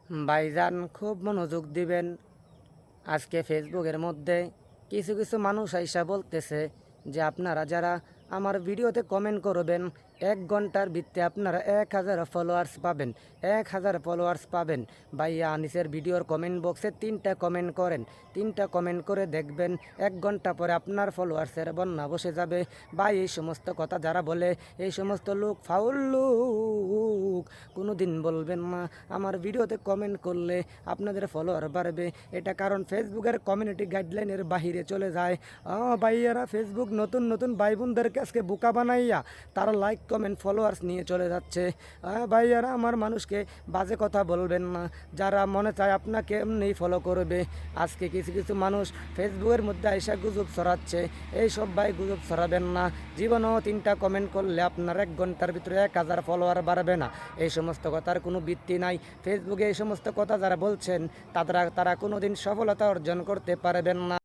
ভাইজান খুব মনোযোগ দিবেন। আজকে ফেসবুকের মধ্যে কিছু কিছু মানুষ আইসা বলতেছে যে আপনারা যারা আমার ভিডিওতে কমেন্ট করবেন 1 ঘন্টার ভিত্তিতে আপনারা 1000 ফলোয়ার্স পাবেন, 1000 ফলোয়ার্স পাবেন। ভাইয়া আনিসের ভিডিওর কমেন্ট বক্সে 3টা কমেন্ট করেন, 3টা কমেন্ট করে দেখবেন 1 ঘন্টা পরে আপনার ফলোয়ার্সের বন্যা বসে যাবে। ভাই এই সমস্ত কথা যারা বলে, এই সমস্ত লোক ফাউল লোক, কোনো দিন বলবেন না আমার ভিডিওতে কমেন্ট করলে আপনাদের ফলোয়ার বাড়বে। এটা কারণ ফেসবুকের কমিউনিটি গাইডলাইনের বাহিরে চলে যায়। ভাইয়ারা ফেসবুক নতুন নতুন ভাই বোনদেরকে আজকে বোকা বানাইয়া তারা লাইক কমেন্ট ফলোয়ার্স নিয়ে চলে যাচ্ছে। ভাইয়ারা আমার মানুষকে বাজে কথা বলবেন না, যারা মনে চায় আপনাকে এমনি ফলো করবে। আজকে কিছু কিছু মানুষ ফেসবুকের মধ্যে আইসা গুজব ছড়াচ্ছে, এই সব ভাই গুজব ছড়াবেন না। জীবনেও 3টা কমেন্ট করলে আপনার 1 ঘন্টার ভিতরে 1000 ফলোয়ার বাড়বে না। এই সমস্ত কথার কোনো ভিত্তি নাই। ফেসবুকে এই সমস্ত কথা যারা বলছেন তারা কোনো দিন সফলতা অর্জন করতে পারবেন না।